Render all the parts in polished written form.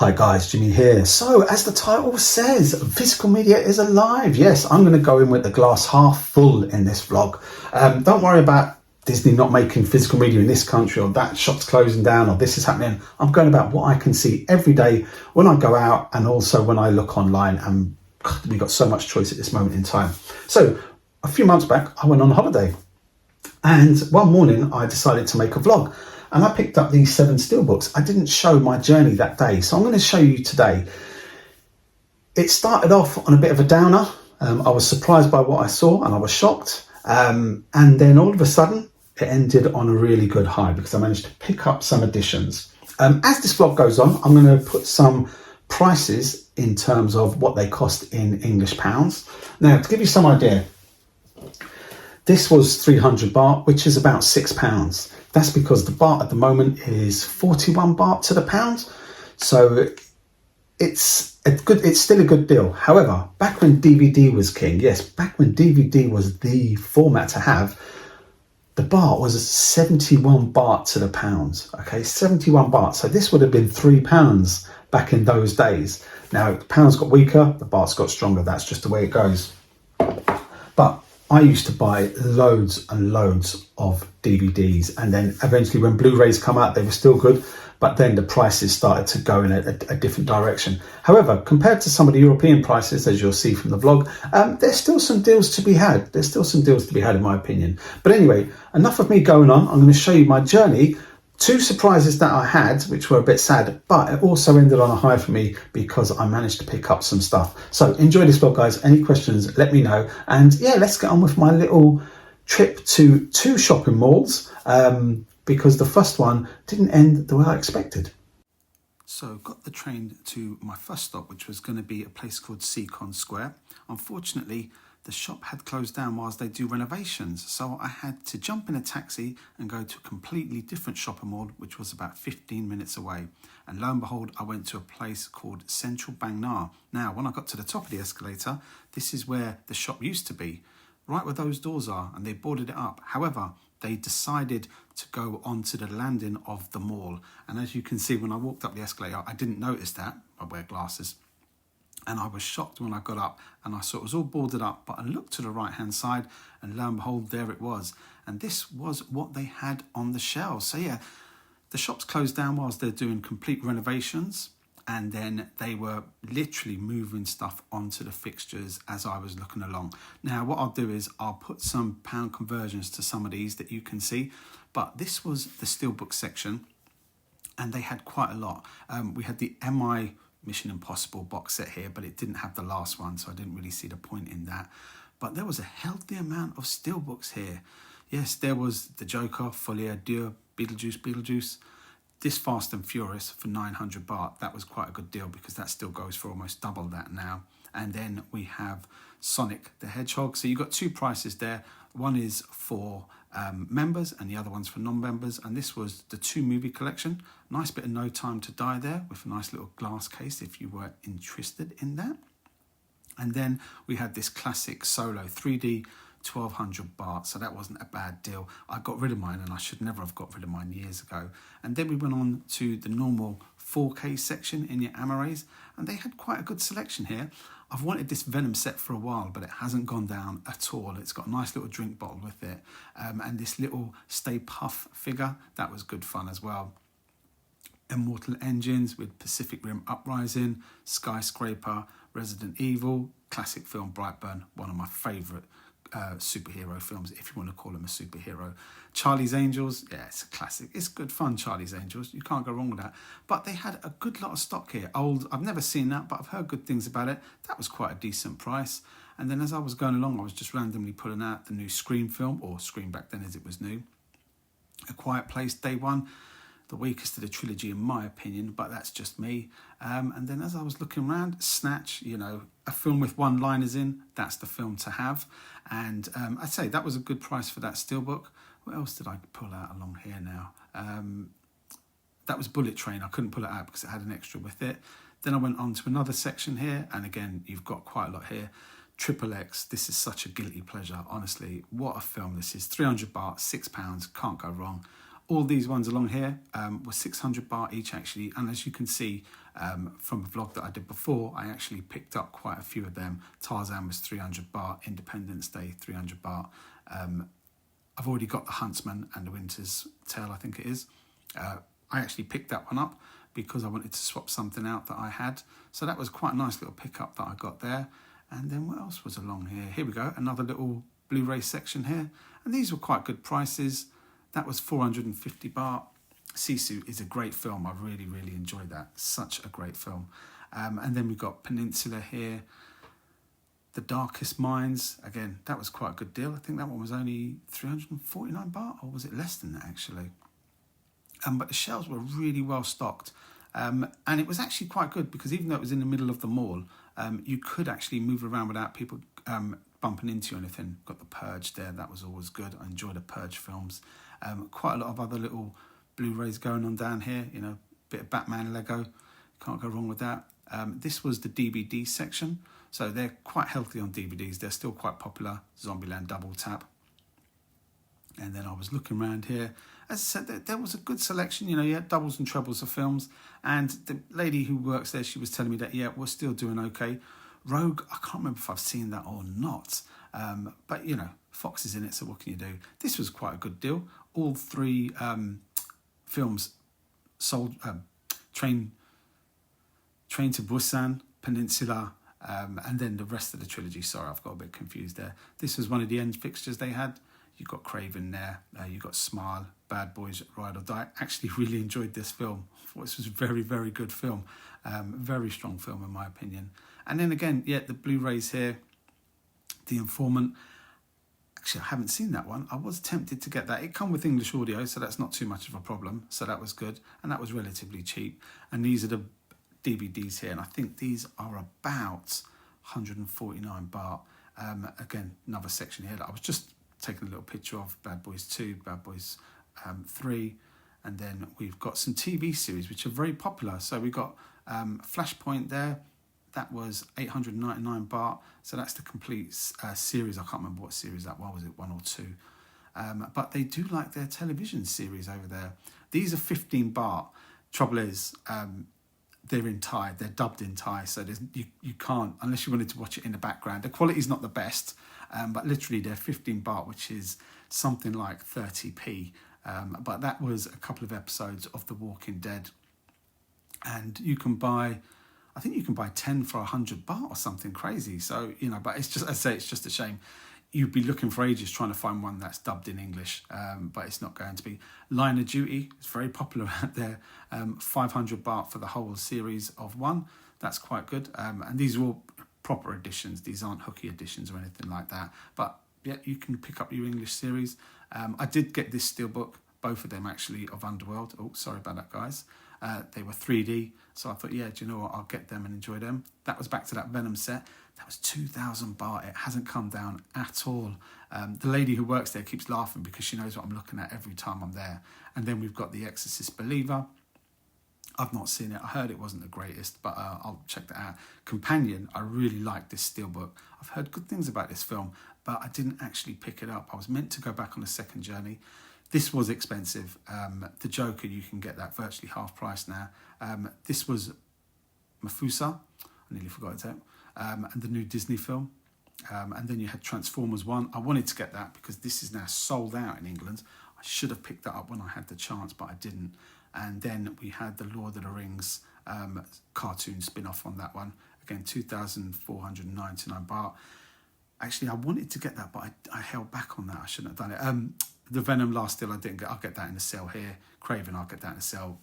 Hi guys, Jimmy here. So as the title says, physical media is alive. Yes, I'm going to go in with the glass half full in this vlog. Don't worry about Disney not making physical media in this country, or that shop's closing down, or this is happening. I'm going about what I can see every day when I go out, and also when I look online, and God, we've got so much choice at this moment in time. So a few months back, I went on holiday, and one morning I decided to make a vlog. And I picked up these 7 steelbooks. I didn't show my journey that day, so I'm going to show you today. It started off on a bit of a downer. I was surprised by what I saw and I was shocked. And then all of a sudden, it ended on a really good high because I managed to pick up some additions. As this vlog goes on, I'm going to put some prices in terms of what they cost in English pounds. Now, to give you some idea, this was 300 baht, which is about £6. That's because the baht at the moment is 41 baht to the pound. So it's still a good deal. However, back when DVD was king, yes, back when DVD was the format to have, the baht was 71 baht to the pound. Okay, 71 baht. So this would have been £3 back in those days. Now, the pound's got weaker, the baht's got stronger. That's just the way it goes. But I used to buy loads and loads of DVDs, and then eventually when Blu-rays come out, they were still good, but then the prices started to go in a different direction. However, compared to some of the European prices, as you'll see from the vlog, there's still some deals to be had. There's still some deals to be had, in my opinion. But anyway, enough of me going on. I'm going to show you my journey. 2 surprises that I had, which were a bit sad, but it also ended on a high for me because I managed to pick up some stuff. So enjoy this vlog, guys. Any questions, let me know. And yeah, let's get on with my little trip to 2 shopping malls, because the first one didn't end the way I expected. So got the train to my first stop, which was going to be a place called Seacon Square. Unfortunately, the shop had closed down whilst they do renovations, so I had to jump in a taxi and go to a completely different shopping mall, which was about 15 minutes away. And lo and behold, I went to a place called Central Bangkok. Now, when I got to the top of the escalator, this is where the shop used to be, right where those doors are, and they boarded it up. However, they decided to go onto the landing of the mall. And as you can see, when I walked up the escalator, I didn't notice that. I wear glasses. And I was shocked when I got up and I saw it was all boarded up, but I looked to the right hand side and lo and behold, there it was. And this was what they had on the shelves. So yeah, the shop's closed down whilst they're doing complete renovations, and then they were literally moving stuff onto the fixtures as I was looking along. Now what I'll do is I'll put some pound conversions to some of these that you can see, but this was the Steelbook section and they had quite a lot. We had the MI Mission Impossible box set here, but it didn't have the last one, so I didn't really see the point in that. But there was a healthy amount of steelbooks here. Yes, there was the Joker, Folie à Deux, Beetlejuice. This Fast and Furious for 900 baht. That was quite a good deal because that still goes for almost double that now. And then we have Sonic the Hedgehog. So you've got 2 prices there. One is for members and the other one's for non-members, and this was the 2 movie collection. Nice bit of No Time to Die there with a nice little glass case if you were interested in that. And then we had this classic Solo 3D 1200 baht, so that wasn't a bad deal. I got rid of mine and I should never have got rid of mine years ago. And then we went on to the normal 4K section in your Amarays, and they had quite a good selection here. I've wanted this Venom set for a while, but it hasn't gone down at all. It's got a nice little drink bottle with it. And this little Stay Puft figure, that was good fun as well. Immortal Engines with Pacific Rim Uprising, Skyscraper, Resident Evil, classic film Brightburn, one of my favourite superhero films, if you want to call him a superhero. Charlie's Angels, yeah, it's a classic. It's good fun, Charlie's Angels. You can't go wrong with that. But they had a good lot of stock here. Old, I've never seen that, but I've heard good things about it. That was quite a decent price. And then as I was going along, I was just randomly pulling out the new Scream film, or Scream back then as it was new. A Quiet Place, Day One. The weakest of the trilogy in my opinion, but that's just me. And then as I was looking around, Snatch, you know, a film with one-liners in, that's the film to have. And I'd say that was a good price for that steelbook. What else did I pull out along here now? That was Bullet Train. I couldn't pull it out because it had an extra with it. Then I went on to another section here, and again, you've got quite a lot here. Triple X, this is such a guilty pleasure, honestly. What a film this is. 300 baht, £6, can't go wrong. all these ones along here were 600 baht each actually, and as you can see from a vlog that I did before, I actually picked up quite a few of them. Tarzan was 300 baht, Independence Day 300 baht. I've already got the Huntsman and the Winter's Tale, I think it is. I actually picked that one up because I wanted to swap something out that I had. So that was quite a nice little pickup that I got there. And then what else was along here? Here we go, another little Blu-ray section here. And these were quite good prices. That was 450 baht. Sisu is a great film. I really, really enjoyed that. Such a great film. And then we've got Peninsula here. The Darkest Minds. Again, that was quite a good deal. I think that one was only 349 baht, or was it less than that actually? But the shelves were really well stocked. And it was actually quite good because even though it was in the middle of the mall, you could actually move around without people bumping into you or anything. Got the Purge there, that was always good. I enjoy the Purge films. Quite a lot of other little Blu-rays going on down here, you know, bit of Batman Lego, can't go wrong with that. This was the DVD section, so they're quite healthy on DVDs, they're still quite popular. Zombieland Double Tap. And then I was looking around here. As I said, there was a good selection. You know, you had doubles and trebles of films. And the lady who works there, she was telling me that, yeah, we're still doing okay. Rogue, I can't remember if I've seen that or not. But, you know, Fox is in it, so what can you do? This was quite a good deal. All three films sold. Train to Busan, Peninsula, and then the rest of the trilogy. Sorry, I've got a bit confused there. This was one of the end fixtures they had. You've got Craven there, you've got Smile, Bad Boys, Ride or Die. Actually really enjoyed this film. I thought this was a very, very good film. Very strong film in my opinion. And then again, yeah, the Blu-rays here, The Informant. Actually, I haven't seen that one. I was tempted to get that. It come with English audio, so that's not too much of a problem. So that was good. And that was relatively cheap. And these are the DVDs here. And I think these are about 149 baht. Again, another section here that I was just taking a little picture of. Bad Boys 2, Bad Boys 3, and then we've got some TV series which are very popular. So we've got Flashpoint there. That was 899 baht. So that's the complete series. I can't remember what series that was. Was it 1 or 2? But they do like their television series over there. These are 15 baht. Trouble is, they're in Thai. They're dubbed in Thai. So you can't, unless you wanted to watch it in the background. The quality's not the best, but literally they're 15 baht, which is something like 30p. But that was a couple of episodes of The Walking Dead. And you can buy, I think you can buy 10 for 100 baht or something crazy. So, you know, but it's just, I say, it's just a shame. You'd be looking for ages trying to find one that's dubbed in English, but it's not going to be. Line of Duty is very popular out there. 500 baht for the whole series of one. That's quite good. And these are all proper editions. These aren't hooky editions or anything like that. But yeah, you can pick up your English series. I did get this Steelbook, both of them actually, of Underworld. Oh, sorry about that, guys. They were 3D, so I thought, yeah, do you know what? I'll get them and enjoy them. That was back to that Venom set. That was 2,000 baht. It hasn't come down at all. The lady who works there keeps laughing because she knows what I'm looking at every time I'm there. And then we've got The Exorcist Believer. I've not seen it. I heard it wasn't the greatest, but I'll check that out. Companion, I really like this Steelbook. I've heard good things about this film, but I didn't actually pick it up. I was meant to go back on a second journey. This was expensive. The Joker, you can get that virtually half price now. This was Mafusa, I nearly forgot it, and the new Disney film. And then you had Transformers 1. I wanted to get that because this is now sold out in England. I should have picked that up when I had the chance, but I didn't. And then we had the Lord of the Rings cartoon spin-off on that one. Again, 2,499 baht. Actually, I wanted to get that, but I held back on that. I shouldn't have done it. The Venom Last Deal I didn't get. I'll get that in the sale here. Craven, I'll get that in the sale.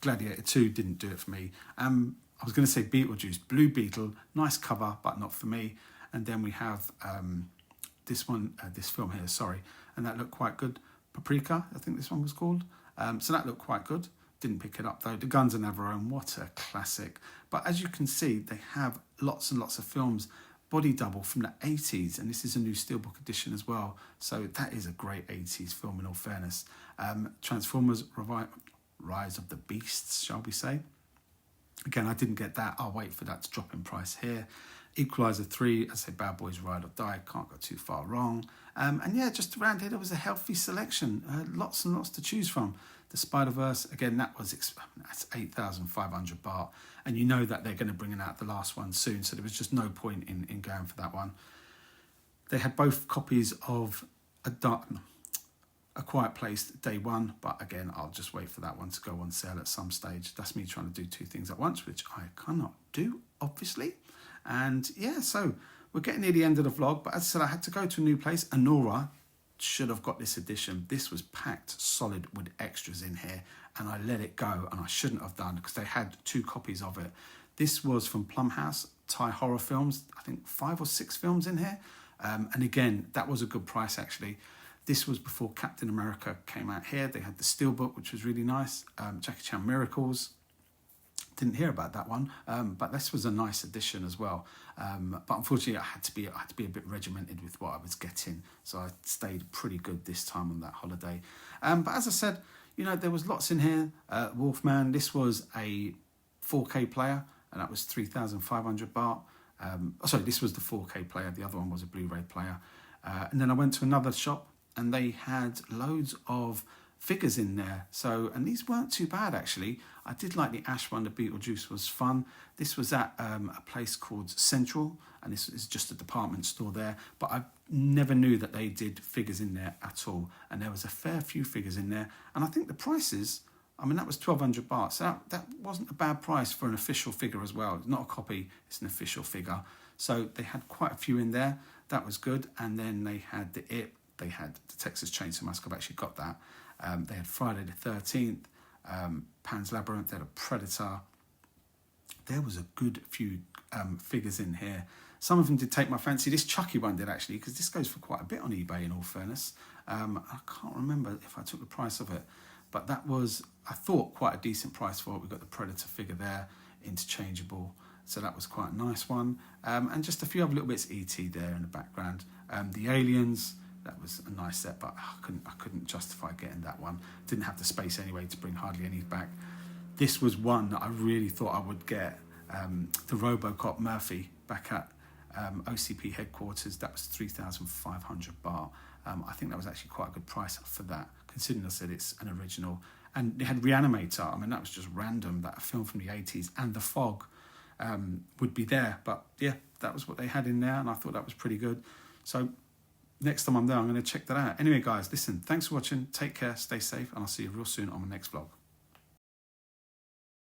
Gladiator 2 didn't do it for me. I was going to say Beetlejuice, Blue Beetle, nice cover, but not for me. And then we have this one, this film here, sorry, and that looked quite good. Paprika, I think this one was called. So that looked quite good. Didn't pick it up though. The Guns of Navarone, what a classic. But as you can see, they have lots and lots of films. Body Double from the 80s, and this is a new Steelbook edition as well. So that is a great 80s film in all fairness. Transformers Rise of the Beasts, shall we say. Again, I didn't get that. I'll wait for that to drop in price here. Equalizer 3, I say Bad Boys Ride or Die, can't go too far wrong. And yeah, just around here, there was a healthy selection, lots and lots to choose from. The Spiderverse, again, that's 8,500 baht. And you know that they're going to bring out the last one soon. So there was just no point in going for that one. They had both copies of A Quiet Place Day 1, but again, I'll just wait for that one to go on sale at some stage. That's me trying to do two things at once, which I cannot do, obviously. And yeah, so we're getting near the end of the vlog, but as I said, I had to go to a new place. Anora should have got this edition. This was packed solid with extras in here, and I let it go, and I shouldn't have done, because they had 2 copies of it. This was from Plumhouse, Thai horror films, I think 5 or 6 films in here. And again, that was a good price, actually. This was before Captain America came out here. They had the Steelbook, which was really nice. Jackie Chan Miracles. Didn't hear about that one, but this was a nice addition as well. But unfortunately, I had to be a bit regimented with what I was getting, so I stayed pretty good this time on that holiday. But as I said, you know, there was lots in here. Wolfman. This was a 4K player, and that was 3,500 baht. Sorry, this was the 4K player. The other one was a Blu-ray player. And then I went to another shop, and they had loads of figures in there. So, and these weren't too bad, actually. I did like the Ash one. The Beetlejuice was fun. This was at a place called Central, and this is just a department store there. But I never knew that they did figures in there at all. And there was a fair few figures in there. And I think the prices, I mean, that was 1,200 baht. So that wasn't a bad price for an official figure as well. It's not a copy, it's an official figure. So they had quite a few in there. That was good. And then they had the It. They had the Texas Chainsaw Massacre. I've actually got that. They had Friday the 13th, Pan's Labyrinth. They had a Predator. There was a good few figures in here. Some of them did take my fancy. This Chucky one did, actually, because this goes for quite a bit on eBay, in all fairness. I can't remember if I took the price of it, but that was, I thought, quite a decent price for it. We've got the Predator figure there, interchangeable. So that was quite a nice one. And just a few other little bits, E.T. there in the background. The Aliens. That was a nice set, but I couldn't justify getting that one. Didn't have the space anyway to bring hardly any back. This was one that I really thought I would get. The Robocop Murphy back at OCP headquarters. That was 3,500 baht. I think that was actually quite a good price for that, considering I said it's an original. And they had Reanimator. I mean, that was just random, that a film from the 80s, and The Fog would be there. But yeah, that was what they had in there, and I thought that was pretty good. So next time I'm there, I'm going to check that out. Anyway, guys, listen, thanks for watching. Take care, stay safe, and I'll see you real soon on my next vlog.